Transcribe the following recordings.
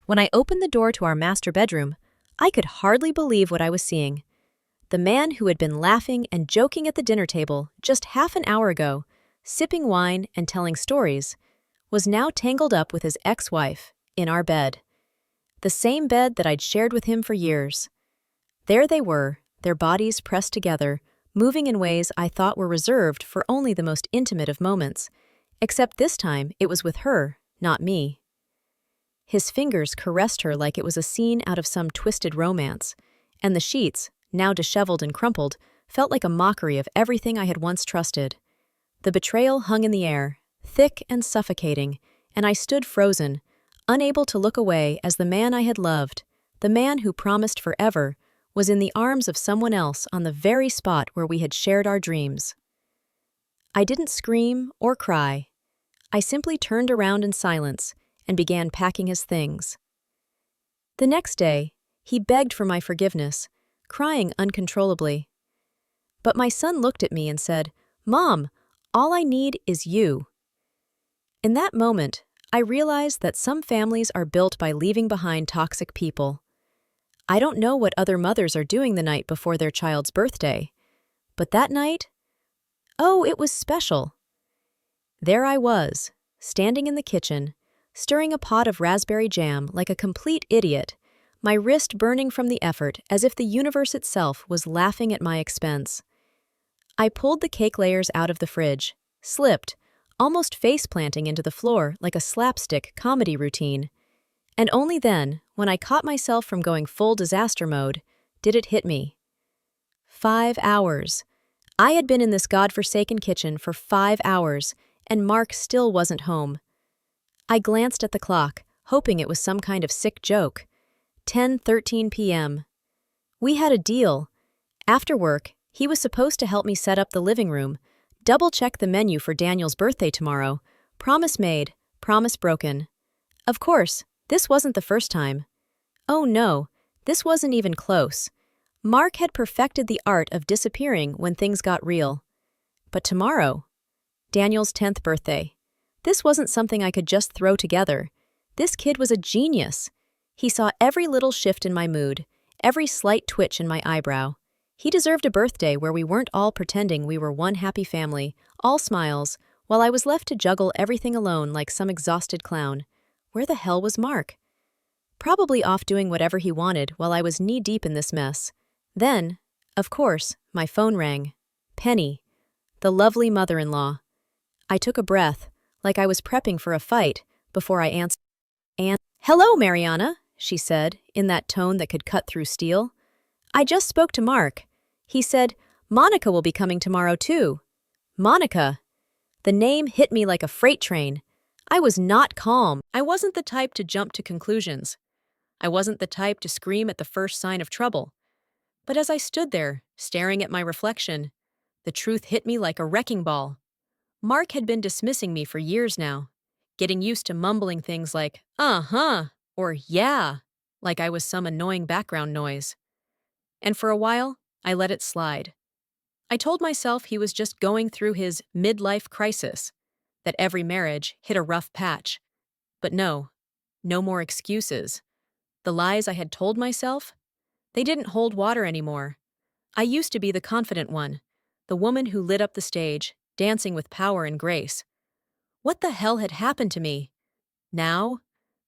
When I opened the door to our master bedroom, I could hardly believe what I was seeing. The man who had been laughing and joking at the dinner table just half an hour ago, sipping wine and telling stories, was now tangled up with his ex-wife in our bed. The same bed that I'd shared with him for years. There they were, their bodies pressed together, moving in ways I thought were reserved for only the most intimate of moments, except this time it was with her, not me. His fingers caressed her like it was a scene out of some twisted romance, and the sheets, now disheveled and crumpled, felt like a mockery of everything I had once trusted. The betrayal hung in the air, thick and suffocating, and I stood frozen, unable to look away as the man I had loved, the man who promised forever, was in the arms of someone else on the very spot where we had shared our dreams. I didn't scream or cry. I simply turned around in silence and began packing his things. The next day, he begged for my forgiveness, crying uncontrollably. But my son looked at me and said, "Mom, all I need is you." In that moment, I realized that some families are built by leaving behind toxic people. I don't know what other mothers are doing the night before their child's birthday, but that night, oh, it was special. There I was, standing in the kitchen, stirring a pot of raspberry jam like a complete idiot, my wrist burning from the effort as if the universe itself was laughing at my expense. I pulled the cake layers out of the fridge, slipped, almost face-planting into the floor like a slapstick comedy routine. And only then, when I caught myself from going full disaster mode, did it hit me. 5 hours. I had been in this godforsaken kitchen for 5 hours, and Mark still wasn't home. I glanced at the clock, hoping it was some kind of sick joke. 10:13 p.m. We had a deal. After work, he was supposed to help me set up the living room, double-check the menu for Daniel's birthday tomorrow. Promise made, promise broken. Of course, this wasn't the first time. Oh no, this wasn't even close. Mark had perfected the art of disappearing when things got real. But tomorrow, Daniel's 10th birthday. This wasn't something I could just throw together. This kid was a genius. He saw every little shift in my mood, every slight twitch in my eyebrow. He deserved a birthday where we weren't all pretending we were one happy family, all smiles, while I was left to juggle everything alone like some exhausted clown. Where the hell was Mark? Probably off doing whatever he wanted while I was knee-deep in this mess. Then, of course, my phone rang. Penny, the lovely mother-in-law. I took a breath, like I was prepping for a fight, before I answered. "Hello, Mariana," she said, in that tone that could cut through steel. "I just spoke to Mark. He said, Monica will be coming tomorrow too." Monica. The name hit me like a freight train. I was not calm. I wasn't the type to jump to conclusions. I wasn't the type to scream at the first sign of trouble. But as I stood there, staring at my reflection, the truth hit me like a wrecking ball. Mark had been dismissing me for years now, getting used to mumbling things like, "uh-huh," or "yeah," like I was some annoying background noise. And for a while, I let it slide. I told myself he was just going through his midlife crisis, that every marriage hit a rough patch. But no more excuses. The lies I had told myself, they didn't hold water anymore. I used to be the confident one, the woman who lit up the stage, dancing with power and grace. What the hell had happened to me? Now,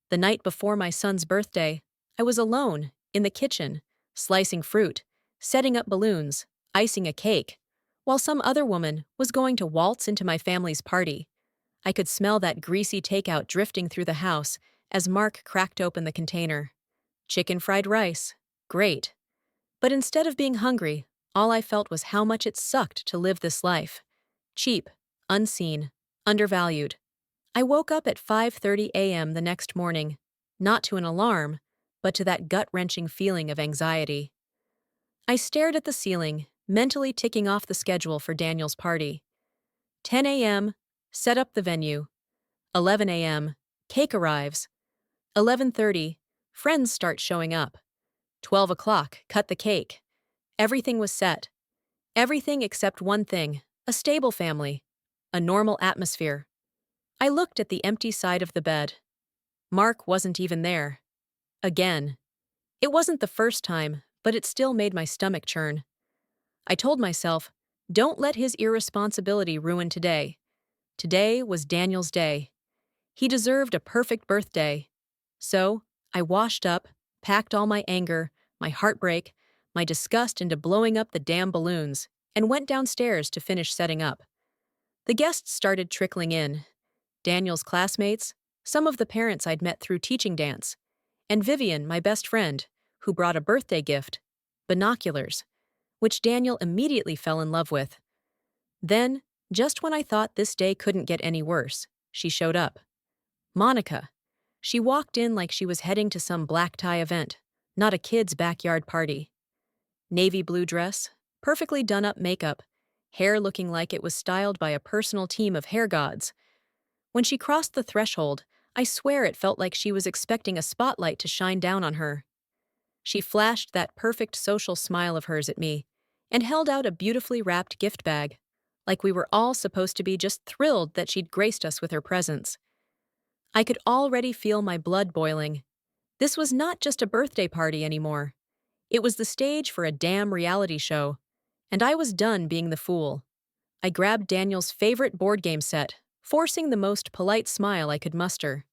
the night before my son's birthday, I was alone, in the kitchen, slicing fruit, setting up balloons, icing a cake, while some other woman was going to waltz into my family's party. I could smell that greasy takeout drifting through the house as Mark cracked open the container. Chicken fried rice. Great. But instead of being hungry, all I felt was how much it sucked to live this life. Cheap, unseen, undervalued. I woke up at 5:30 a.m. the next morning, not to an alarm, but to that gut-wrenching feeling of anxiety. I stared at the ceiling, mentally ticking off the schedule for Daniel's party. 10 a.m., set up the venue. 11 a.m., cake arrives. 11:30, friends start showing up. 12 o'clock, cut the cake. Everything was set. Everything except one thing, a stable family, a normal atmosphere. I looked at the empty side of the bed. Mark wasn't even there. Again. It wasn't the first time, but it still made my stomach churn. I told myself, don't let his irresponsibility ruin today. Today was Daniel's day. He deserved a perfect birthday. So, I washed up, packed all my anger, my heartbreak, my disgust into blowing up the damn balloons, and went downstairs to finish setting up. The guests started trickling in. Daniel's classmates, some of the parents I'd met through teaching dance, and Vivian, my best friend, who brought a birthday gift, binoculars, which Daniel immediately fell in love with. Then, just when I thought this day couldn't get any worse, she showed up. Monica. She walked in like she was heading to some black tie event, not a kid's backyard party. Navy blue dress, perfectly done-up makeup, hair looking like it was styled by a personal team of hair gods. When she crossed the threshold, I swear it felt like she was expecting a spotlight to shine down on her. She flashed that perfect social smile of hers at me and held out a beautifully wrapped gift bag, like we were all supposed to be just thrilled that she'd graced us with her presence. I could already feel my blood boiling. This was not just a birthday party anymore. It was the stage for a damn reality show, and I was done being the fool. I grabbed Daniel's favorite board game set, forcing the most polite smile I could muster.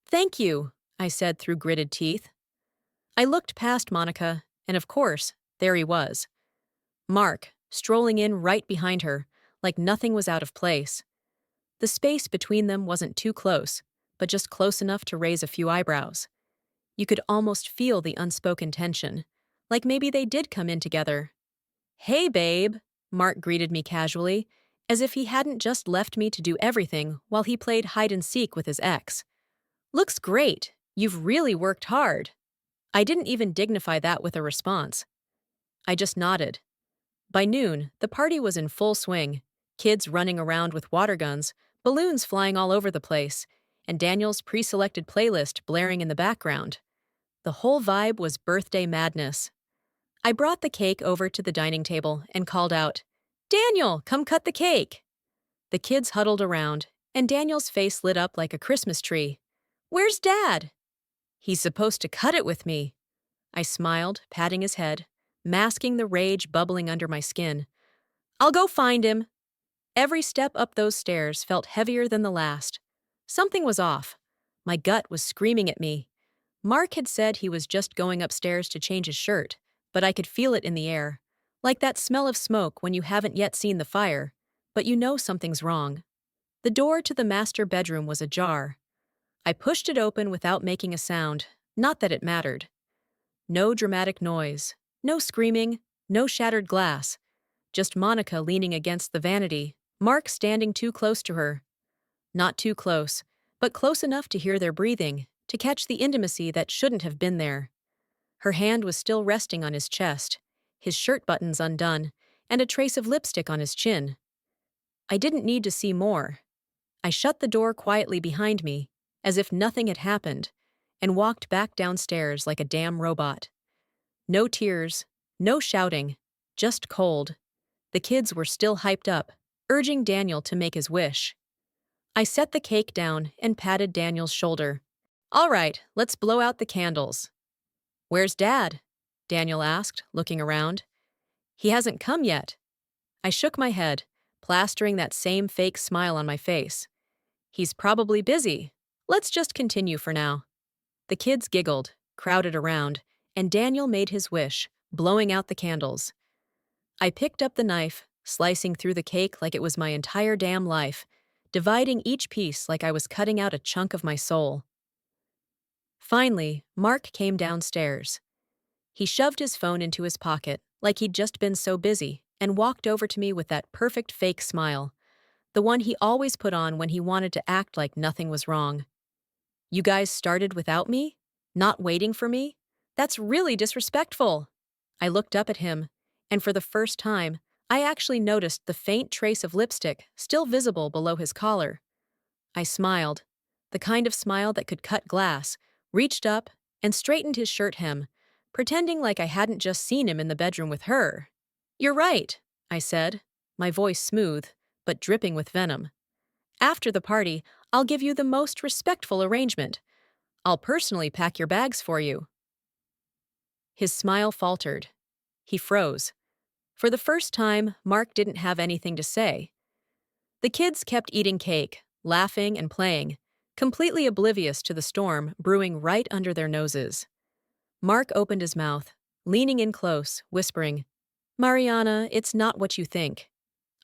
"Thank you," I said through gritted teeth. I looked past Monica, and of course, there he was. Mark, strolling in right behind her, like nothing was out of place. The space between them wasn't too close, but just close enough to raise a few eyebrows. You could almost feel the unspoken tension, like maybe they did come in together. "Hey, babe," Mark greeted me casually, as if he hadn't just left me to do everything while he played hide-and-seek with his ex. "Looks great. You've really worked hard." I didn't even dignify that with a response. I just nodded. By noon, the party was in full swing, kids running around with water guns, balloons flying all over the place, and Daniel's pre-selected playlist blaring in the background. The whole vibe was birthday madness. I brought the cake over to the dining table and called out, "Daniel, come cut the cake!" The kids huddled around, and Daniel's face lit up like a Christmas tree. "Where's Dad?" "He's supposed to cut it with me." I smiled, patting his head, masking the rage bubbling under my skin. "I'll go find him." Every step up those stairs felt heavier than the last. Something was off. My gut was screaming at me. Mark had said he was just going upstairs to change his shirt, but I could feel it in the air, like that smell of smoke when you haven't yet seen the fire, but you know something's wrong. The door to the master bedroom was ajar. I pushed it open without making a sound, not that it mattered. No dramatic noise, no screaming, no shattered glass. Just Monica leaning against the vanity, Mark standing too close to her. Not too close, but close enough to hear their breathing, to catch the intimacy that shouldn't have been there. Her hand was still resting on his chest, his shirt buttons undone, and a trace of lipstick on his chin. I didn't need to see more. I shut the door quietly behind me, as if nothing had happened, and walked back downstairs like a damn robot. No tears, no shouting, just cold. The kids were still hyped up, urging Daniel to make his wish. I set the cake down and patted Daniel's shoulder. "All right, let's blow out the candles." "Where's Dad?" Daniel asked, looking around. "He hasn't come yet." I shook my head, plastering that same fake smile on my face. "He's probably busy. Let's just continue for now." The kids giggled, crowded around, and Daniel made his wish, blowing out the candles. I picked up the knife, slicing through the cake like it was my entire damn life, dividing each piece like I was cutting out a chunk of my soul. Finally, Mark came downstairs. He shoved his phone into his pocket, like he'd just been so busy, and walked over to me with that perfect fake smile, the one he always put on when he wanted to act like nothing was wrong. "You guys started without me? Not waiting for me? That's really disrespectful." I looked up at him, and for the first time, I actually noticed the faint trace of lipstick still visible below his collar. I smiled, the kind of smile that could cut glass, reached up, and straightened his shirt hem, pretending like I hadn't just seen him in the bedroom with her. "You're right," I said, my voice smooth, but dripping with venom. "After the party, I'll give you the most respectful arrangement. I'll personally pack your bags for you." His smile faltered. He froze. For the first time, Mark didn't have anything to say. The kids kept eating cake, laughing and playing, completely oblivious to the storm brewing right under their noses. Mark opened his mouth, leaning in close, whispering, "Mariana, it's not what you think."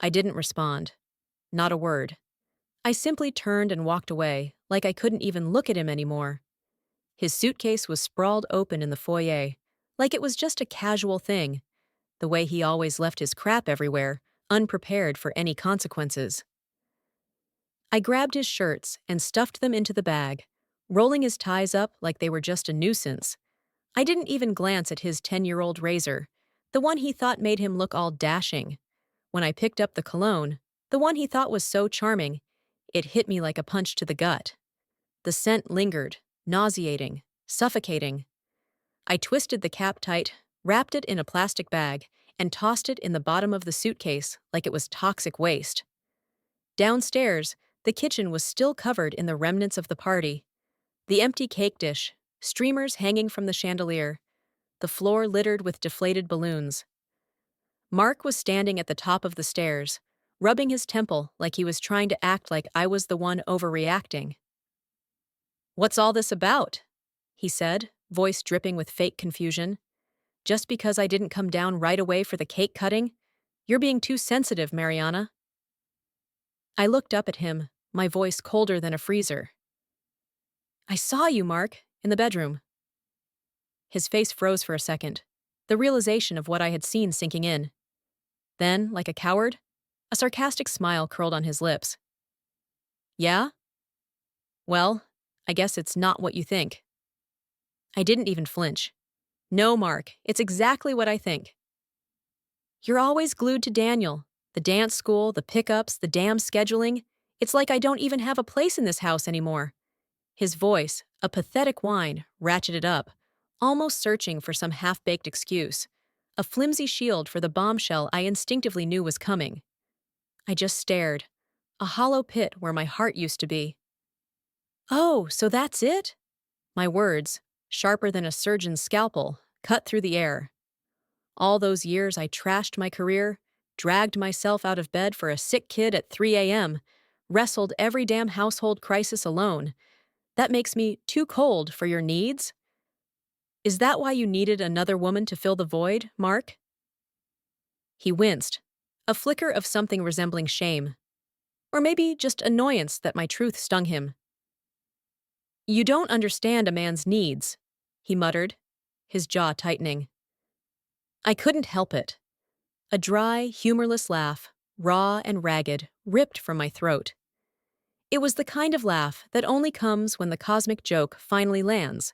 I didn't respond. Not a word. I simply turned and walked away, like I couldn't even look at him anymore. His suitcase was sprawled open in the foyer, like it was just a casual thing, the way he always left his crap everywhere, unprepared for any consequences. I grabbed his shirts and stuffed them into the bag, rolling his ties up like they were just a nuisance. I didn't even glance at his 10-year-old razor, the one he thought made him look all dashing. When I picked up the cologne, the one he thought was so charming, it hit me like a punch to the gut. The scent lingered, nauseating, suffocating. I twisted the cap tight, wrapped it in a plastic bag, and tossed it in the bottom of the suitcase like it was toxic waste. Downstairs, the kitchen was still covered in the remnants of the party. The empty cake dish, streamers hanging from the chandelier, the floor littered with deflated balloons. Mark was standing at the top of the stairs, rubbing his temple like he was trying to act like I was the one overreacting. "What's all this about?" he said, voice dripping with fake confusion. "Just because I didn't come down right away for the cake cutting? You're being too sensitive, Mariana." I looked up at him, my voice colder than a freezer. "I saw you, Mark, in the bedroom." His face froze for a second, the realization of what I had seen sinking in. Then, like a coward, a sarcastic smile curled on his lips. "Yeah? Well, I guess it's not what you think." I didn't even flinch. "No, Mark, it's exactly what I think." "You're always glued to Daniel. The dance school, the pickups, the damn scheduling. It's like I don't even have a place in this house anymore." His voice, a pathetic whine, ratcheted up, almost searching for some half-baked excuse, a flimsy shield for the bombshell I instinctively knew was coming. I just stared, a hollow pit where my heart used to be. "Oh, so that's it?" My words, sharper than a surgeon's scalpel, cut through the air. All those years I trashed my career, dragged myself out of bed for a sick kid at 3 a.m., wrestled every damn household crisis alone. That makes me too cold for your needs? Is that why you needed another woman to fill the void, Mark? He winced, a flicker of something resembling shame. Or maybe just annoyance that my truth stung him. "You don't understand a man's needs," he muttered, his jaw tightening. I couldn't help it. A dry, humorless laugh, raw and ragged, ripped from my throat. It was the kind of laugh that only comes when the cosmic joke finally lands,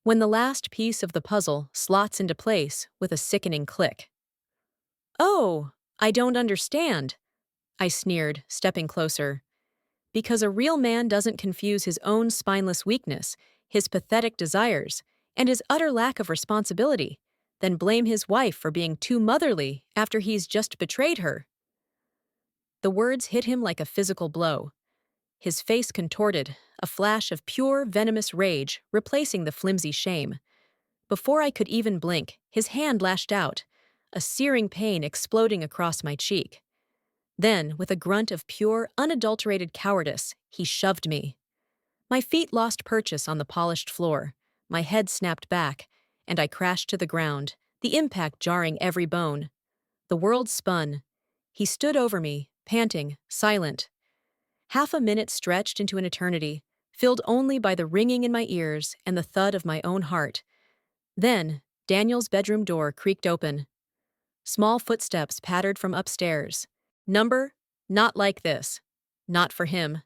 when the last piece of the puzzle slots into place with a sickening click. "Oh, I don't understand," I sneered, stepping closer. "Because a real man doesn't confuse his own spineless weakness, his pathetic desires, and his utter lack of responsibility, then blame his wife for being too motherly after he's just betrayed her." The words hit him like a physical blow. His face contorted, a flash of pure, venomous rage replacing the flimsy shame. Before I could even blink, his hand lashed out, a searing pain exploding across my cheek. Then, with a grunt of pure, unadulterated cowardice, he shoved me. My feet lost purchase on the polished floor, my head snapped back, and I crashed to the ground, the impact jarring every bone. The world spun. He stood over me, panting, silent. Half a minute stretched into an eternity, filled only by the ringing in my ears and the thud of my own heart. Then, Daniel's bedroom door creaked open. Small footsteps pattered from upstairs. Number, not like this. Not for him.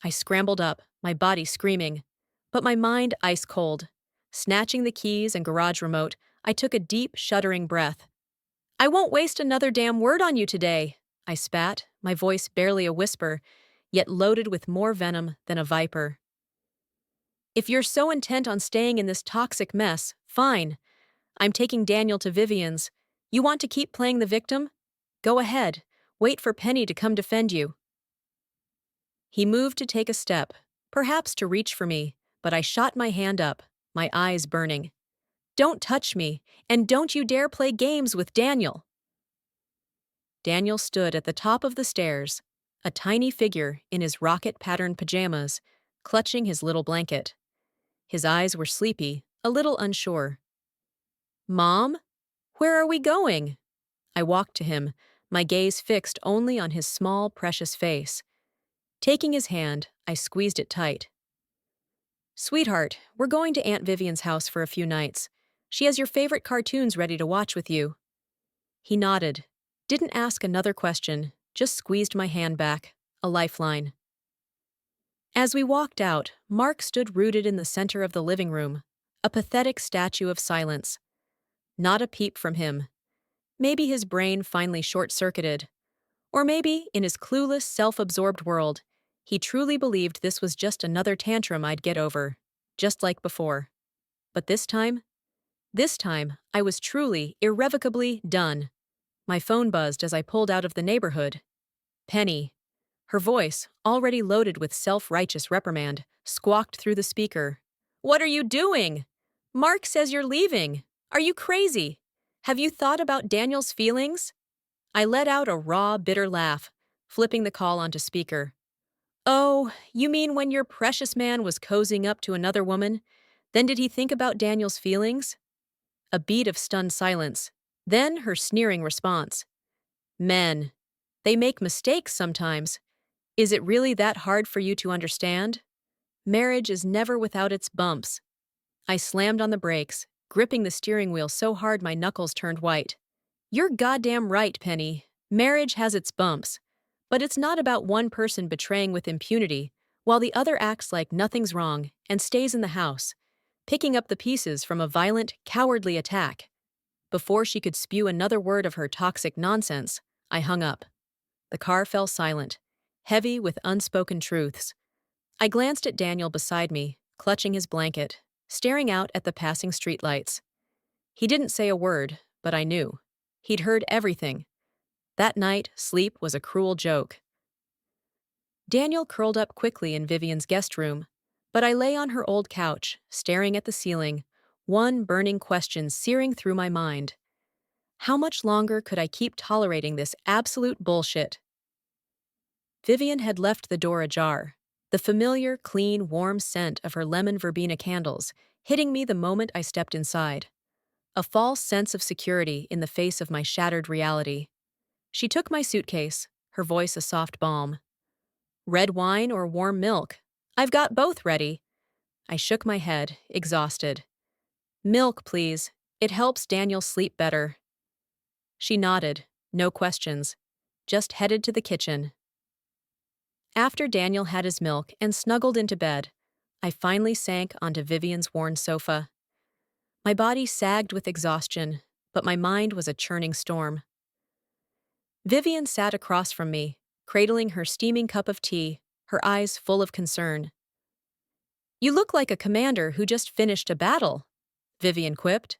I scrambled up, my body screaming, but my mind ice cold. Snatching the keys and garage remote, I took a deep, shuddering breath. "I won't waste another damn word on you today," I spat, my voice barely a whisper, yet loaded with more venom than a viper. "If you're so intent on staying in this toxic mess, fine. I'm taking Daniel to Vivian's. You want to keep playing the victim? Go ahead. Wait for Penny to come defend you." He moved to take a step, perhaps to reach for me, but I shot my hand up, my eyes burning. Don't touch me, and don't you dare play games with Daniel. Daniel stood at the top of the stairs, a tiny figure in his rocket-patterned pajamas, clutching his little blanket. His eyes were sleepy, a little unsure. Mom? Where are we going? I walked to him, my gaze fixed only on his small, precious face. Taking his hand, I squeezed it tight. Sweetheart, we're going to Aunt Vivian's house for a few nights. She has your favorite cartoons ready to watch with you. He nodded, didn't ask another question, just squeezed my hand back, a lifeline. As we walked out, Mark stood rooted in the center of the living room, a pathetic statue of silence. Not a peep from him. Maybe his brain finally short-circuited. Or maybe, in his clueless, self-absorbed world, he truly believed this was just another tantrum I'd get over, just like before. But this time, I was truly, irrevocably done. My phone buzzed as I pulled out of the neighborhood. Penny. Her voice, already loaded with self-righteous reprimand, squawked through the speaker. What are you doing? Mark says you're leaving. Are you crazy? Have you thought about Daniel's feelings? I let out a raw, bitter laugh, flipping the call onto speaker. Oh, you mean when your precious man was cozying up to another woman? Then did he think about Daniel's feelings? A beat of stunned silence, then her sneering response. Men. They make mistakes sometimes. Is it really that hard for you to understand? Marriage is never without its bumps. I slammed on the brakes, gripping the steering wheel so hard my knuckles turned white. You're goddamn right, Penny. Marriage has its bumps. But it's not about one person betraying with impunity, while the other acts like nothing's wrong and stays in the house, picking up the pieces from a violent, cowardly attack. Before she could spew another word of her toxic nonsense, I hung up. The car fell silent, heavy with unspoken truths. I glanced at Daniel beside me, clutching his blanket, staring out at the passing streetlights. He didn't say a word, but I knew. He'd heard everything. That night, sleep was a cruel joke. Daniel curled up quickly in Vivian's guest room, but I lay on her old couch, staring at the ceiling, one burning question searing through my mind. How much longer could I keep tolerating this absolute bullshit? Vivian had left the door ajar, the familiar, clean, warm scent of her lemon verbena candles hitting me the moment I stepped inside. A false sense of security in the face of my shattered reality. She took my suitcase, her voice a soft balm. Red wine or warm milk? I've got both ready. I shook my head, exhausted. Milk, please. It helps Daniel sleep better. She nodded, no questions, just headed to the kitchen. After Daniel had his milk and snuggled into bed, I finally sank onto Vivian's worn sofa. My body sagged with exhaustion, but my mind was a churning storm. Vivian sat across from me, cradling her steaming cup of tea, her eyes full of concern. You look like a commander who just finished a battle, Vivian quipped,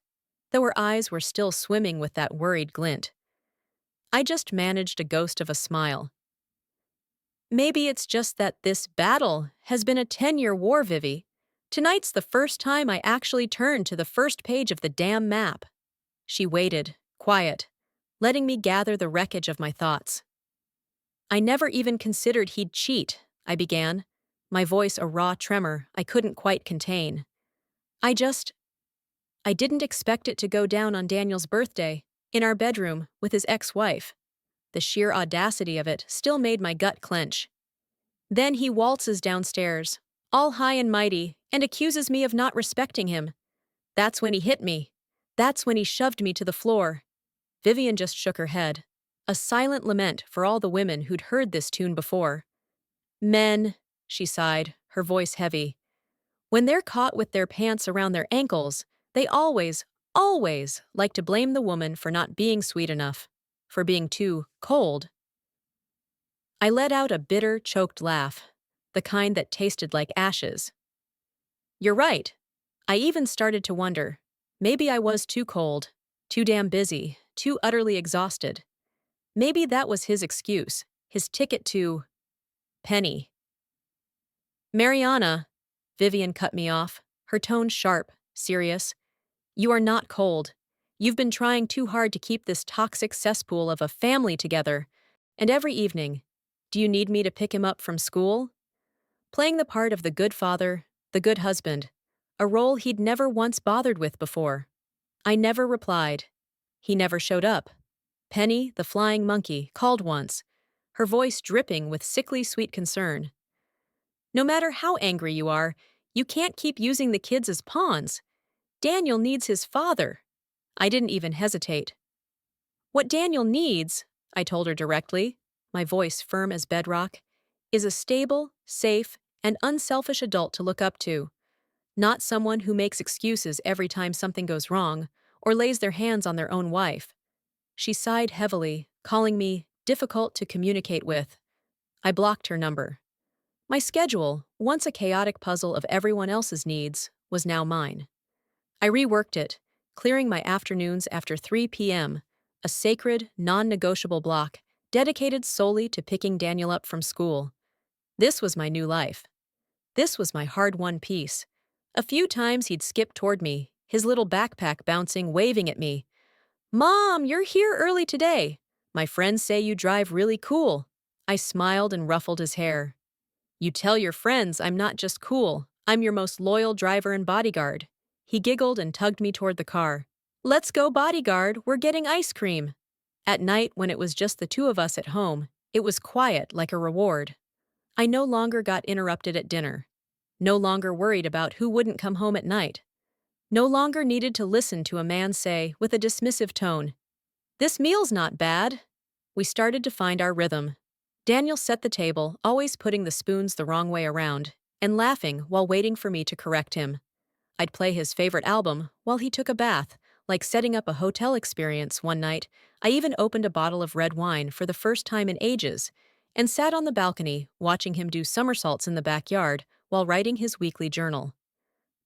though her eyes were still swimming with that worried glint. I just managed a ghost of a smile. Maybe it's just that this battle has been a 10-year war, Vivi. Tonight's the first time I actually turned to the first page of the damn map. She waited, quiet, letting me gather the wreckage of my thoughts. I never even considered he'd cheat, I began, my voice a raw tremor I couldn't quite contain. I didn't expect it to go down on Daniel's birthday, in our bedroom, with his ex-wife. The sheer audacity of it still made my gut clench. Then he waltzes downstairs, all high and mighty, and accuses me of not respecting him. That's when he hit me. That's when he shoved me to the floor. Vivian just shook her head, a silent lament for all the women who'd heard this tune before. Men, she sighed, her voice heavy. When they're caught with their pants around their ankles, they always like to blame the woman for not being sweet enough, for being too cold. I let out a bitter, choked laugh, the kind that tasted like ashes. You're right. I even started to wonder. Maybe I was too cold, too damn busy, too utterly exhausted. Maybe that was his excuse, his ticket to Penny. Mariana, Vivian cut me off, her tone sharp, serious. You are not cold. You've been trying too hard to keep this toxic cesspool of a family together. And every evening, do you need me to pick him up from school? Playing the part of the good father, the good husband, a role he'd never once bothered with before. I never replied. He never showed up. Penny, the flying monkey, called once, her voice dripping with sickly sweet concern. No matter how angry you are, you can't keep using the kids as pawns. Daniel needs his father. I didn't even hesitate. What Daniel needs, I told her directly, my voice firm as bedrock, is a stable, safe, and unselfish adult to look up to. Not someone who makes excuses every time something goes wrong or lays their hands on their own wife. She sighed heavily, calling me difficult to communicate with. I blocked her number. My schedule, once a chaotic puzzle of everyone else's needs, was now mine. I reworked it, clearing my afternoons after 3 p.m., a sacred, non-negotiable block dedicated solely to picking Daniel up from school. This was my new life. This was my hard-won peace. A few times he'd skip toward me, his little backpack bouncing, waving at me. "Mom, you're here early today. My friends say you drive really cool." I smiled and ruffled his hair. "You tell your friends I'm not just cool, I'm your most loyal driver and bodyguard." He giggled and tugged me toward the car. "Let's go, bodyguard, we're getting ice cream." At night, when it was just the two of us at home, it was quiet like a reward. I no longer got interrupted at dinner. No longer worried about who wouldn't come home at night. No longer needed to listen to a man say, with a dismissive tone, "This meal's not bad." We started to find our rhythm. Daniel set the table, always putting the spoons the wrong way around, and laughing while waiting for me to correct him. I'd play his favorite album while he took a bath, like setting up a hotel experience one night. I even opened a bottle of red wine for the first time in ages, and sat on the balcony watching him do somersaults in the backyard while writing his weekly journal.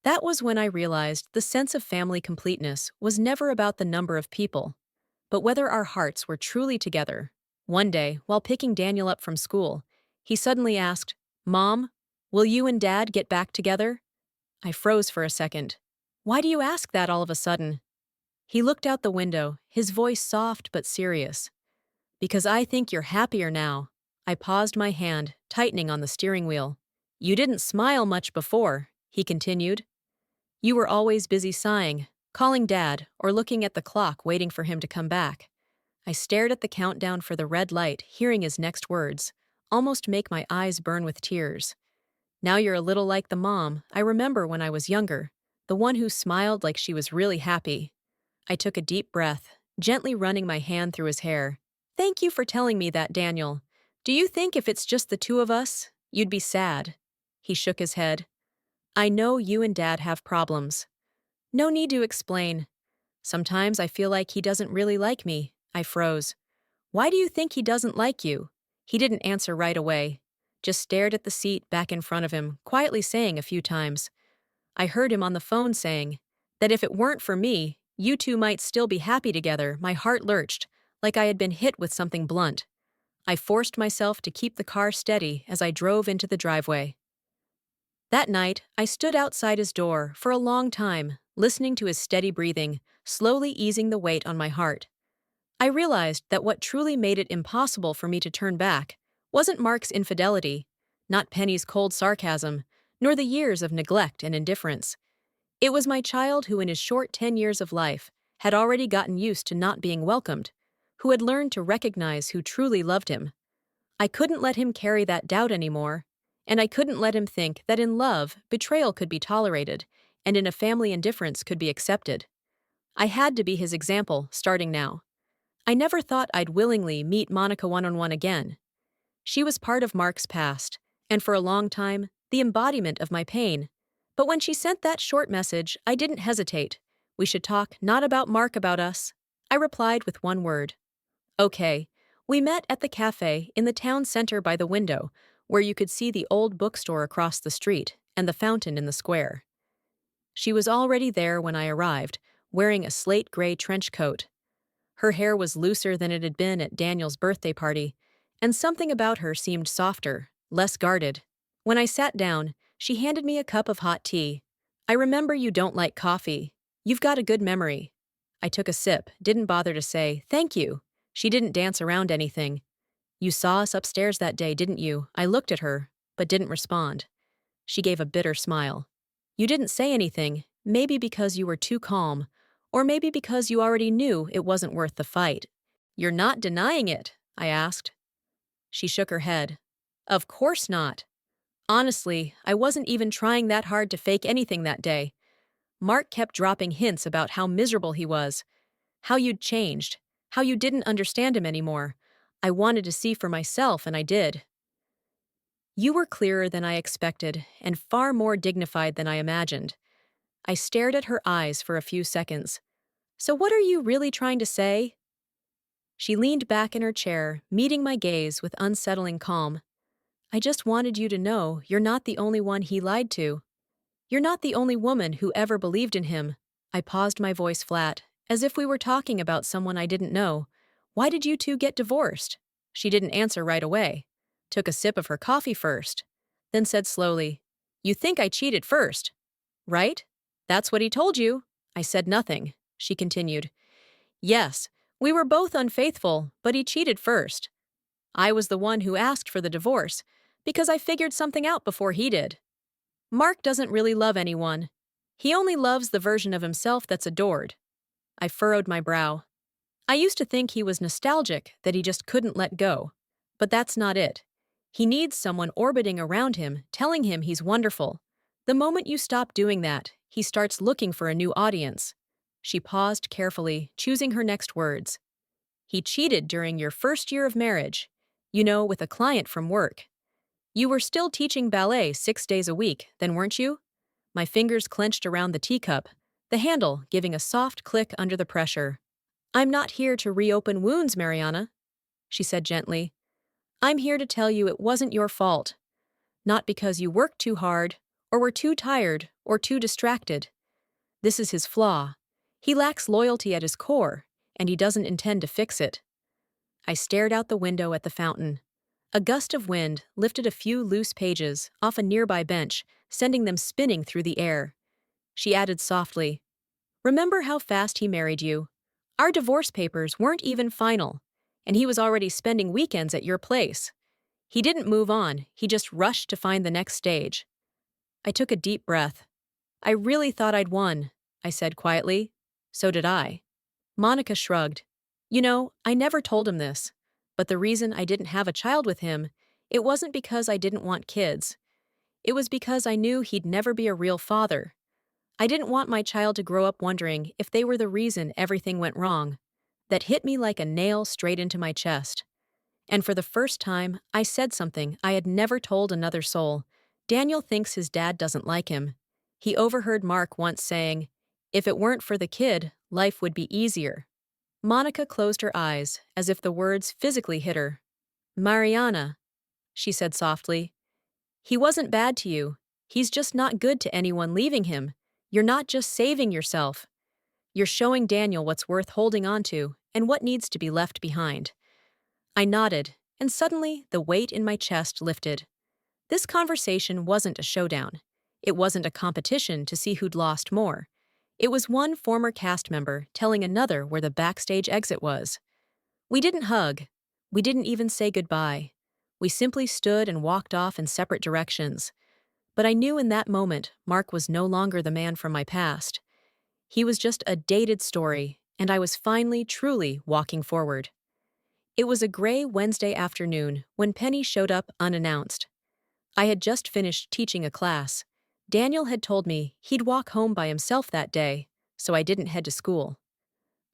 That was when I realized the sense of family completeness was never about the number of people, but whether our hearts were truly together. One day, while picking Daniel up from school, he suddenly asked, "Mom, will you and Dad get back together?" I froze for a second. "Why do you ask that all of a sudden?" He looked out the window, his voice soft but serious. "Because I think you're happier now." I paused, my hand tightening on the steering wheel. "You didn't smile much before," he continued. "You were always busy sighing, calling Dad, or looking at the clock waiting for him to come back." I stared at the countdown for the red light, hearing his next words, almost make my eyes burn with tears. "Now you're a little like the mom I remember when I was younger, the one who smiled like she was really happy." I took a deep breath, gently running my hand through his hair. "Thank you for telling me that, Daniel. Do you think if it's just the two of us, you'd be sad?" He shook his head. "I know you and Dad have problems. No need to explain. Sometimes I feel like he doesn't really like me." I froze. "Why do you think he doesn't like you?" He didn't answer right away, just stared at the seat back in front of him, quietly saying a few times. I heard him on the phone saying that if it weren't for me, you two might still be happy together. My heart lurched, like I had been hit with something blunt. I forced myself to keep the car steady as I drove into the driveway. That night, I stood outside his door for a long time, listening to his steady breathing, slowly easing the weight on my heart. I realized that what truly made it impossible for me to turn back wasn't Mark's infidelity, not Penny's cold sarcasm, nor the years of neglect and indifference. It was my child who in his short 10 years of life had already gotten used to not being welcomed, who had learned to recognize who truly loved him. I couldn't let him carry that doubt anymore, and I couldn't let him think that in love, betrayal could be tolerated, and in a family indifference could be accepted. I had to be his example, starting now. I never thought I'd willingly meet Monica one-on-one again. She was part of Mark's past, and for a long time, the embodiment of my pain. But when she sent that short message, I didn't hesitate. "We should talk, not about Mark, about us." I replied with one word. "Okay." We met at the cafe in the town center by the window, where you could see the old bookstore across the street and the fountain in the square. She was already there when I arrived, wearing a slate gray trench coat. Her hair was looser than it had been at Daniel's birthday party, and something about her seemed softer, less guarded. When I sat down, She handed me a cup of hot tea. I remember you don't like coffee. You've got a good memory. I took a sip, didn't bother to say, thank you. She didn't dance around anything. You saw us upstairs that day, didn't you? I looked at her, but didn't respond. She gave a bitter smile. You didn't say anything, maybe because you were too calm, or maybe because you already knew it wasn't worth the fight. You're not denying it, I asked. She shook her head. Of course not. Honestly, I wasn't even trying that hard to fake anything that day. Mark kept dropping hints about how miserable he was, how you'd changed, how you didn't understand him anymore. I wanted to see for myself, and I did. You were clearer than I expected, and far more dignified than I imagined. I stared at her eyes for a few seconds. So what are you really trying to say? She leaned back in her chair, meeting my gaze with unsettling calm. I just wanted you to know you're not the only one he lied to. You're not the only woman who ever believed in him. I paused, my voice flat, as if we were talking about someone I didn't know. Why did you two get divorced? She didn't answer right away. Took a sip of her coffee first. Then said slowly, You think I cheated first, right? That's what he told you. I said nothing. She continued. Yes, we were both unfaithful, but he cheated first. I was the one who asked for the divorce, because I figured something out before he did. Mark doesn't really love anyone. He only loves the version of himself that's adored. I furrowed my brow. I used to think he was nostalgic, that he just couldn't let go. But that's not it. He needs someone orbiting around him, telling him he's wonderful. The moment you stop doing that, he starts looking for a new audience. She paused carefully, choosing her next words. He cheated during your first year of marriage. You know, with a client from work. You were still teaching ballet 6 days a week, then weren't you? My fingers clenched around the teacup, the handle giving a soft click under the pressure. I'm not here to reopen wounds, Mariana, she said gently. I'm here to tell you it wasn't your fault. Not because you worked too hard, or were too tired, or too distracted. This is his flaw. He lacks loyalty at his core, and he doesn't intend to fix it. I stared out the window at the fountain. A gust of wind lifted a few loose pages off a nearby bench, sending them spinning through the air. She added softly, Remember how fast he married you? Our divorce papers weren't even final, and he was already spending weekends at your place. He didn't move on, he just rushed to find the next stage. I took a deep breath. I really thought I'd won, I said quietly. So did I. Monica shrugged. You know, I never told him this, but the reason I didn't have a child with him, it wasn't because I didn't want kids. It was because I knew he'd never be a real father. I didn't want my child to grow up wondering if they were the reason everything went wrong. That hit me like a nail straight into my chest. And for the first time, I said something I had never told another soul. Daniel thinks his dad doesn't like him. He overheard Mark once saying, If it weren't for the kid, life would be easier. Monica closed her eyes, as if the words physically hit her. Mariana, she said softly. He wasn't bad to you. He's just not good to anyone leaving him. You're not just saving yourself. You're showing Daniel what's worth holding on to and what needs to be left behind. I nodded, and suddenly the weight in my chest lifted. This conversation wasn't a showdown. It wasn't a competition to see who'd lost more. It was one former cast member telling another where the backstage exit was. We didn't hug. We didn't even say goodbye. We simply stood and walked off in separate directions. But I knew in that moment Mark was no longer the man from my past. He was just a dated story, and I was finally, truly walking forward. It was a gray Wednesday afternoon when Penny showed up unannounced. I had just finished teaching a class. Daniel had told me he'd walk home by himself that day, so I didn't head to school.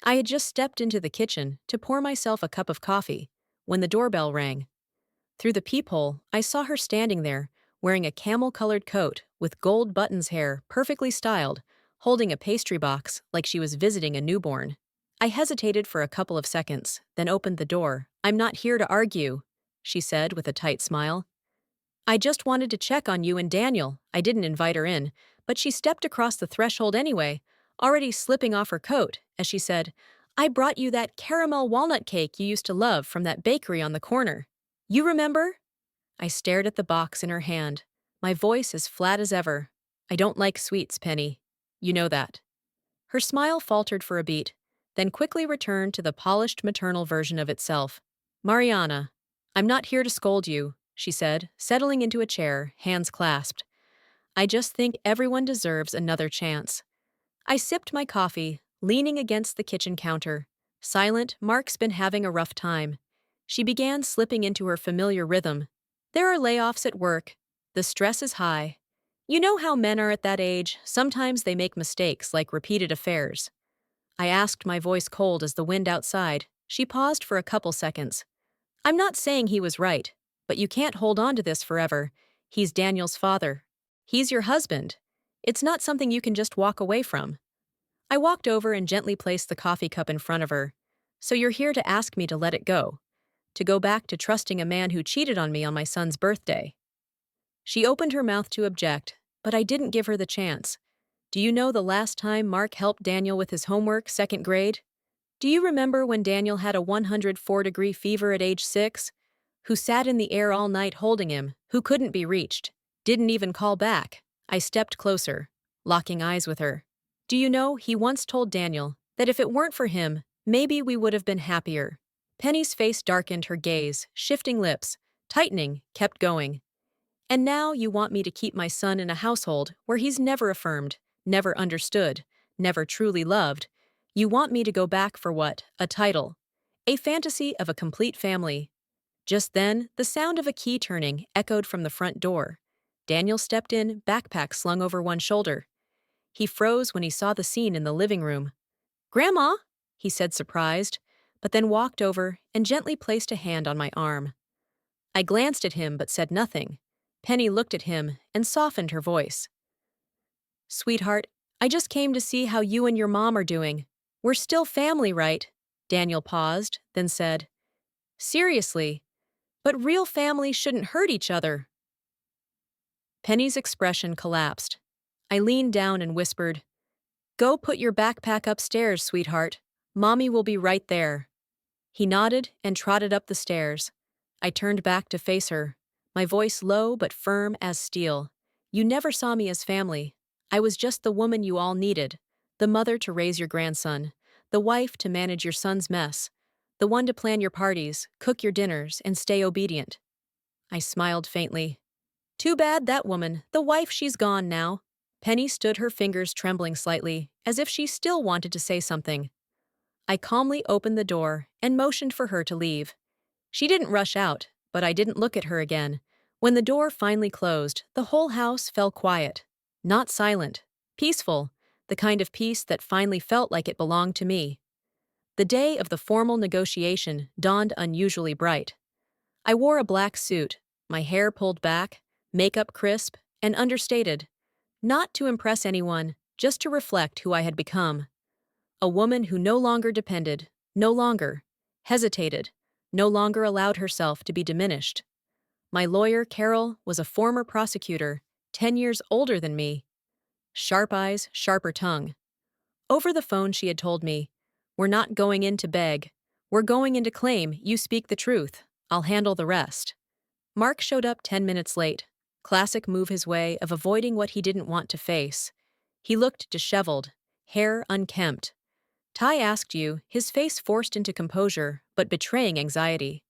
I had just stepped into the kitchen to pour myself a cup of coffee when the doorbell rang. Through the peephole, I saw her standing there, wearing a camel-colored coat with gold buttons, hair perfectly styled, holding a pastry box like she was visiting a newborn. I hesitated for a couple of seconds, then opened the door. I'm not here to argue, she said with a tight smile. I just wanted to check on you and Daniel. I didn't invite her in, but she stepped across the threshold anyway, already slipping off her coat, as she said, I brought you that caramel walnut cake you used to love from that bakery on the corner. You remember? I stared at the box in her hand. my voice as flat as ever. I don't like sweets, Penny. You know that. Her smile faltered for a beat, then quickly returned to the polished maternal version of itself. Mariana, I'm not here to scold you, she said, settling into a chair, hands clasped. I just think everyone deserves another chance. I sipped my coffee, leaning against the kitchen counter. Silent, Mark's been having a rough time. She began slipping into her familiar rhythm. There are layoffs at work. The stress is high. You know how men are at that age, sometimes they make mistakes like repeated affairs. I asked, my voice cold as the wind outside. She paused for a couple seconds. I'm not saying he was right, but you can't hold on to this forever. He's Daniel's father. He's your husband. It's not something you can just walk away from. I walked over and gently placed the coffee cup in front of her. So you're here to ask me to let it go? To go back to trusting a man who cheated on me on my son's birthday? She opened her mouth to object, but I didn't give her the chance. Do you know the last time Mark helped Daniel with his homework, second grade? Do you remember when Daniel had a 104-degree fever at age 6? Who sat in the air all night holding him, who couldn't be reached, didn't even call back? I stepped closer, locking eyes with her. Do you know, he once told Daniel that if it weren't for him, maybe we would have been happier. Penny's face darkened, her gaze, shifting lips, tightening, kept going. And now you want me to keep my son in a household where he's never affirmed, never understood, never truly loved. You want me to go back for what? A title. A fantasy of a complete family. Just then, the sound of a key turning echoed from the front door. Daniel stepped in, backpack slung over one shoulder. He froze when he saw the scene in the living room. "Grandma," he said, surprised, but then walked over and gently placed a hand on my arm. I glanced at him but said nothing. Penny looked at him and softened her voice. "Sweetheart, I just came to see how you and your mom are doing. We're still family, right?" Daniel paused, then said, "Seriously, but real family shouldn't hurt each other." Penny's expression collapsed. I leaned down and whispered, "Go put your backpack upstairs, sweetheart. Mommy will be right there." He nodded and trotted up the stairs. I turned back to face her, my voice low but firm as steel. You never saw me as family. I was just the woman you all needed, the mother to raise your grandson, the wife to manage your son's mess, the one to plan your parties, cook your dinners, and stay obedient. I smiled faintly. Too bad that woman, the wife, she's gone now. Penny stood, her fingers trembling slightly, as if she still wanted to say something. I calmly opened the door and motioned for her to leave. She didn't rush out, but I didn't look at her again. When the door finally closed, the whole house fell quiet. Not silent, peaceful, the kind of peace that finally felt like it belonged to me. The day of the formal negotiation dawned unusually bright. I wore a black suit, my hair pulled back, makeup crisp and understated. Not to impress anyone, just to reflect who I had become. A woman who no longer depended, no longer hesitated, no longer allowed herself to be diminished. My lawyer, Carol, was a former prosecutor, 10 years older than me. Sharp eyes, sharper tongue. Over the phone she had told me, "We're not going in to beg. We're going in to claim you speak the truth. I'll handle the rest." Mark showed up 10 minutes late. Classic move, his way of avoiding what he didn't want to face. He looked disheveled, hair unkempt. "Ty asked you," his face forced into composure, but betraying anxiety.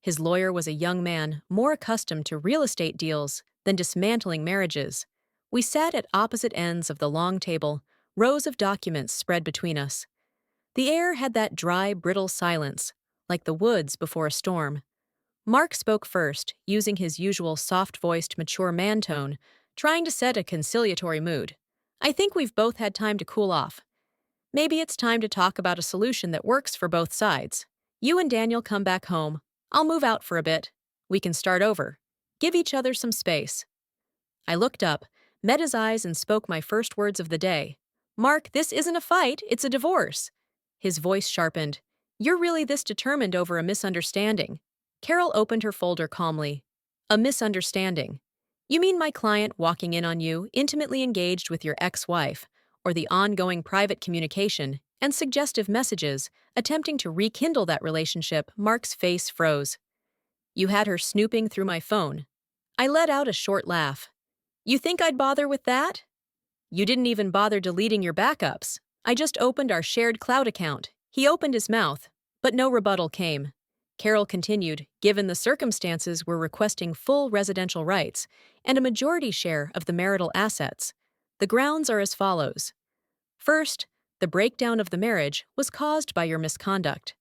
His lawyer was a young man, more accustomed to real estate deals than dismantling marriages. We sat at opposite ends of the long table, rows of documents spread between us. The air had that dry, brittle silence, like the woods before a storm. Mark spoke first, using his usual soft-voiced, mature man tone, trying to set a conciliatory mood. "I think we've both had time to cool off. Maybe it's time to talk about a solution that works for both sides. You and Daniel come back home. I'll move out for a bit. We can start over. Give each other some space." I looked up, met his eyes, and spoke my first words of the day. "Mark, this isn't a fight, it's a divorce." His voice sharpened. "You're really this determined over a misunderstanding?" Carol opened her folder calmly. "A misunderstanding? You mean my client walking in on you, intimately engaged with your ex-wife, or the ongoing private communication and suggestive messages attempting to rekindle that relationship?" Mark's face froze. "You had her snooping through my phone." I let out a short laugh. You think I'd bother with that? You didn't even bother deleting your backups. I just opened our shared cloud account. He opened his mouth, but no rebuttal came. Carol continued, given the circumstances, we're requesting full residential rights and a majority share of the marital assets. The grounds are as follows. First, the breakdown of the marriage was caused by your misconduct.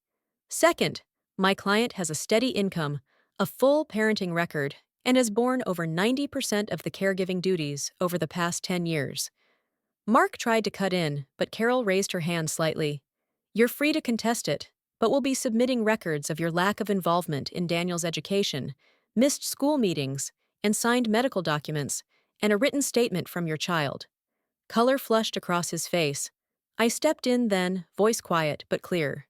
Second, my client has a steady income, a full parenting record, and has borne over 90% of the caregiving duties over the past 10 years. Mark tried to cut in, but Carol raised her hand slightly. You're free to contest it, but we'll be submitting records of your lack of involvement in Daniel's education, missed school meetings, and signed medical documents, and a written statement from your child. Color flushed across his face. I stepped in then, voice quiet but clear.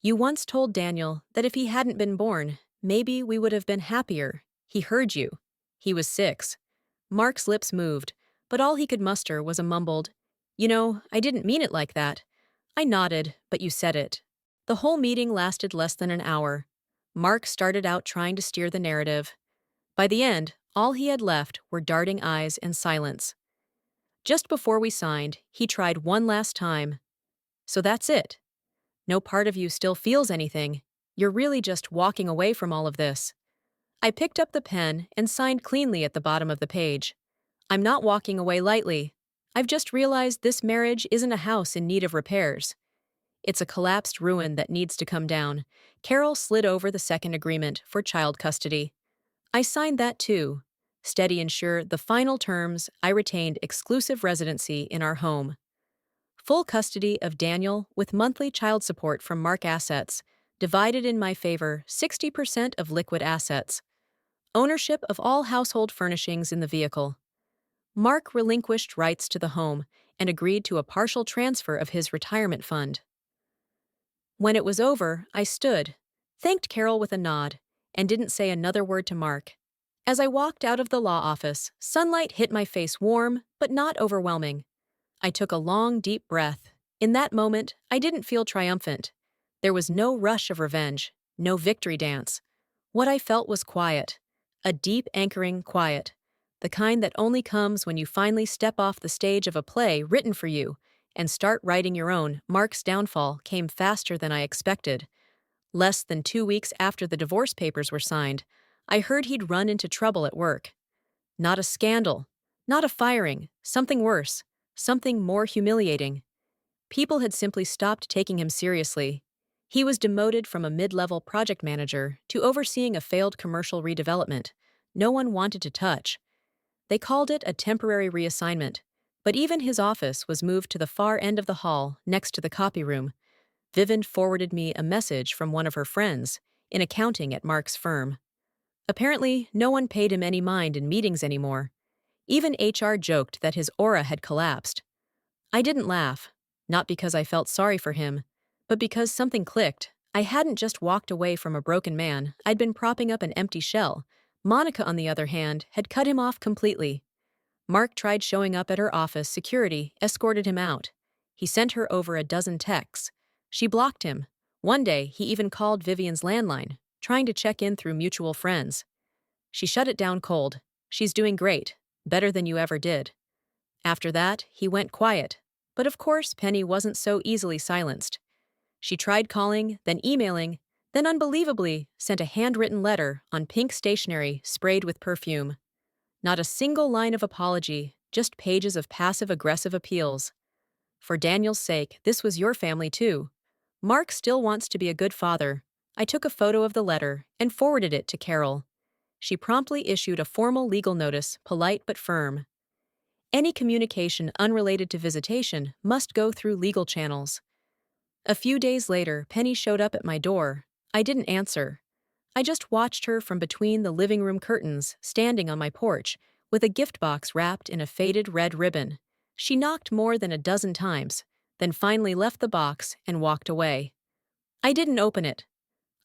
You once told Daniel that if he hadn't been born, maybe we would have been happier. He heard you. He was 6. Mark's lips moved, but all he could muster was a mumbled, "You know, I didn't mean it like that." I nodded, but you said it. The whole meeting lasted less than an hour. Mark started out trying to steer the narrative. By the end, all he had left were darting eyes and silence. Just before we signed, he tried one last time. So that's it. No part of you still feels anything. You're really just walking away from all of this. I picked up the pen and signed cleanly at the bottom of the page. I'm not walking away lightly. I've just realized this marriage isn't a house in need of repairs. It's a collapsed ruin that needs to come down. Carol slid over the second agreement for child custody. I signed that too. Steady and sure, the final terms, I retained exclusive residency in our home. Full custody of Daniel with monthly child support from Mark assets, divided in my favor 60% of liquid assets. Ownership of all household furnishings in the vehicle. Mark relinquished rights to the home and agreed to a partial transfer of his retirement fund. When it was over, I stood, thanked Carol with a nod, and didn't say another word to Mark. As I walked out of the law office, sunlight hit my face warm, but not overwhelming. I took a long, deep breath. In that moment, I didn't feel triumphant. There was no rush of revenge, no victory dance. What I felt was quiet, a deep anchoring quiet, the kind that only comes when you finally step off the stage of a play written for you and start writing your own. Mark's downfall came faster than I expected. Less than 2 weeks after the divorce papers were signed, I heard he'd run into trouble at work. Not a scandal, not a firing, something worse, something more humiliating. People had simply stopped taking him seriously. He was demoted from a mid-level project manager to overseeing a failed commercial redevelopment no one wanted to touch. They called it a temporary reassignment, but even his office was moved to the far end of the hall next to the copy room. Vivian forwarded me a message from one of her friends in accounting at Mark's firm. Apparently, no one paid him any mind in meetings anymore. Even HR joked that his aura had collapsed. I didn't laugh, not because I felt sorry for him, but because something clicked. I hadn't just walked away from a broken man, I'd been propping up an empty shell. Monica, on the other hand, had cut him off completely. Mark tried showing up at her office. Security escorted him out. He sent her over a dozen texts. She blocked him. One day, he even called Vivian's landline, trying to check in through mutual friends. She shut it down cold. She's doing great, better than you ever did. After that, he went quiet. But of course, Penny wasn't so easily silenced. She tried calling, then emailing, then unbelievably sent a handwritten letter on pink stationery sprayed with perfume. Not a single line of apology, just pages of passive-aggressive appeals. For Daniel's sake, this was your family too. Mark still wants to be a good father. I took a photo of the letter and forwarded it to Carol. She promptly issued a formal legal notice, polite but firm. Any communication unrelated to visitation must go through legal channels. A few days later, Penny showed up at my door. I didn't answer. I just watched her from between the living room curtains, standing on my porch, with a gift box wrapped in a faded red ribbon. She knocked more than a dozen times, then finally left the box and walked away. I didn't open it.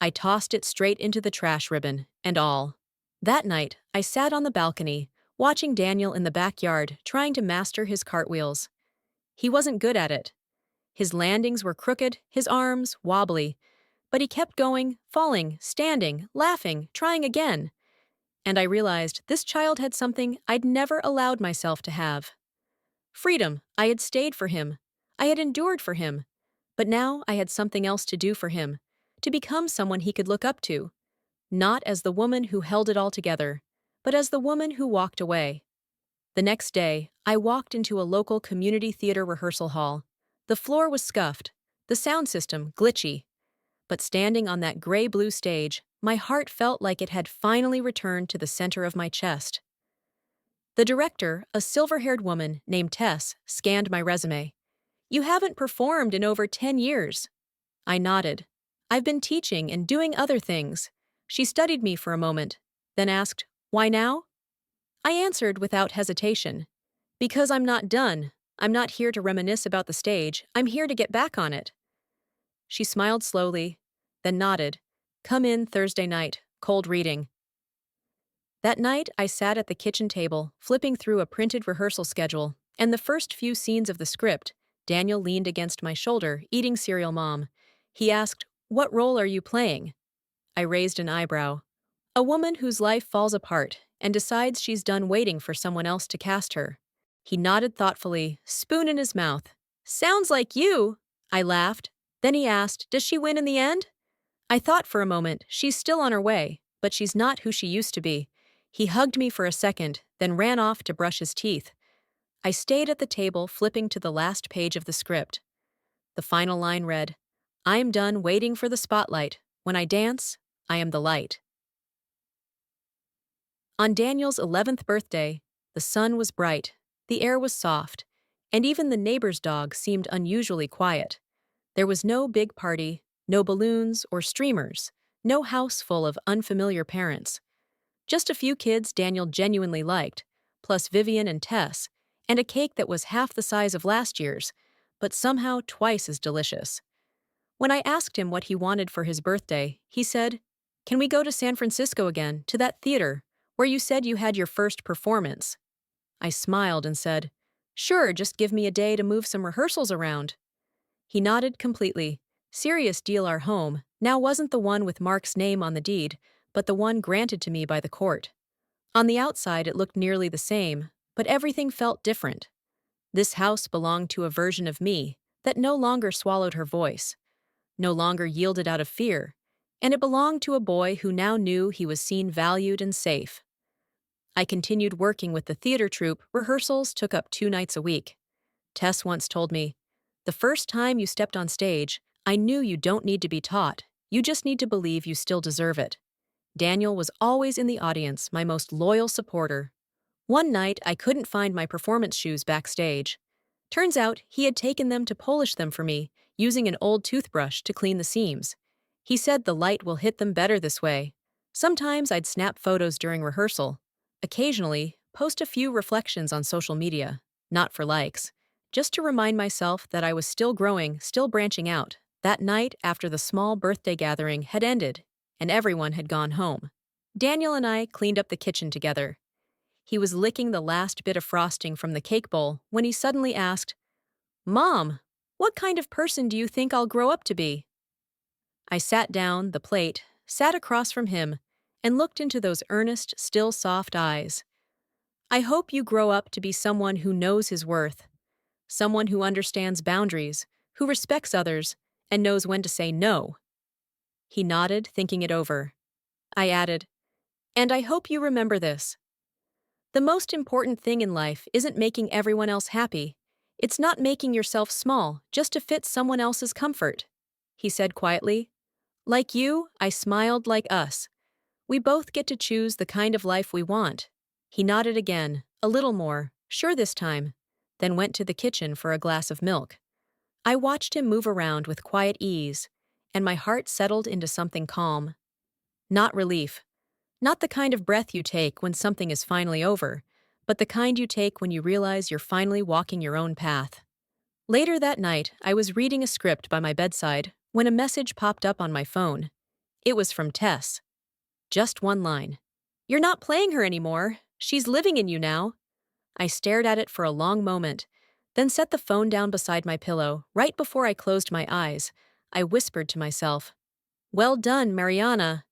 I tossed it straight into the trash, ribbon and all. That night, I sat on the balcony, watching Daniel in the backyard trying to master his cartwheels. He wasn't good at it. His landings were crooked, his arms wobbly, but he kept going, falling, standing, laughing, trying again. And I realized this child had something I'd never allowed myself to have. Freedom. I had stayed for him. I had endured for him. But now I had something else to do for him, to become someone he could look up to, not as the woman who held it all together, but as the woman who walked away. The next day, I walked into a local community theater rehearsal hall. The floor was scuffed, the sound system glitchy, but standing on that gray-blue stage, my heart felt like it had finally returned to the center of my chest. The director, a silver-haired woman named Tess, scanned my resume. "You haven't performed in over 10 years." I nodded. "I've been teaching and doing other things." She studied me for a moment, then asked, "Why now?" I answered without hesitation. "Because I'm not done. I'm not here to reminisce about the stage. I'm here to get back on it." She smiled slowly, then nodded. "Come in Thursday night, cold reading." That night, I sat at the kitchen table, flipping through a printed rehearsal schedule, and the first few scenes of the script, Daniel leaned against my shoulder, eating cereal mom. He asked, "What role are you playing?" I raised an eyebrow. "A woman whose life falls apart and decides she's done waiting for someone else to cast her." He nodded thoughtfully, spoon in his mouth. "Sounds like you!" I laughed. Then he asked, "Does she win in the end?" I thought for a moment. She's still on her way, but she's not who she used to be. He hugged me for a second, then ran off to brush his teeth. I stayed at the table, flipping to the last page of the script. The final line read, "I'm done waiting for the spotlight. When I dance, I am the light." On Daniel's 11th birthday, the sun was bright, the air was soft, and even the neighbor's dog seemed unusually quiet. There was no big party, no balloons or streamers, no house full of unfamiliar parents. Just a few kids Daniel genuinely liked, plus Vivian and Tess, and a cake that was half the size of last year's, but somehow twice as delicious. When I asked him what he wanted for his birthday, he said, "Can we go to San Francisco again, to that theater, where you said you had your first performance?" I smiled and said, "Sure, just give me a day to move some rehearsals around." He nodded completely. Serious deal. Our home now wasn't the one with Mark's name on the deed, but the one granted to me by the court. On the outside it looked nearly the same, but everything felt different. This house belonged to a version of me that no longer swallowed her voice, no longer yielded out of fear, and it belonged to a boy who now knew he was seen, valued, and safe. I continued working with the theater troupe. Rehearsals took up 2 nights a week. Tess once told me, "The first time you stepped on stage, I knew you don't need to be taught. You just need to believe you still deserve it." Daniel was always in the audience, my most loyal supporter. One night, I couldn't find my performance shoes backstage. Turns out he had taken them to polish them for me, using an old toothbrush to clean the seams. He said the light will hit them better this way. Sometimes I'd snap photos during rehearsal. Occasionally, post a few reflections on social media, not for likes, just to remind myself that I was still growing, still branching out. That night, after the small birthday gathering had ended and everyone had gone home, Daniel and I cleaned up the kitchen together. He was licking the last bit of frosting from the cake bowl when he suddenly asked, "Mom, what kind of person do you think I'll grow up to be?" I sat down, the plate, sat across from him, and looked into those earnest, still soft eyes. "I hope you grow up to be someone who knows his worth, someone who understands boundaries, who respects others, and knows when to say no." He nodded, thinking it over. I added, "And I hope you remember this. The most important thing in life isn't making everyone else happy. It's not making yourself small just to fit someone else's comfort." He said quietly. "Like you, I smiled. Like us. We both get to choose the kind of life we want." He nodded again, a little more, sure this time, then went to the kitchen for a glass of milk. I watched him move around with quiet ease, and my heart settled into something calm. Not relief. Not the kind of breath you take when something is finally over, but the kind you take when you realize you're finally walking your own path. Later that night, I was reading a script by my bedside when a message popped up on my phone. It was from Tess. Just one line. "You're not playing her anymore. She's living in you now." I stared at it for a long moment, then set the phone down beside my pillow. Right before I closed my eyes, I whispered to myself, "Well done, Mariana."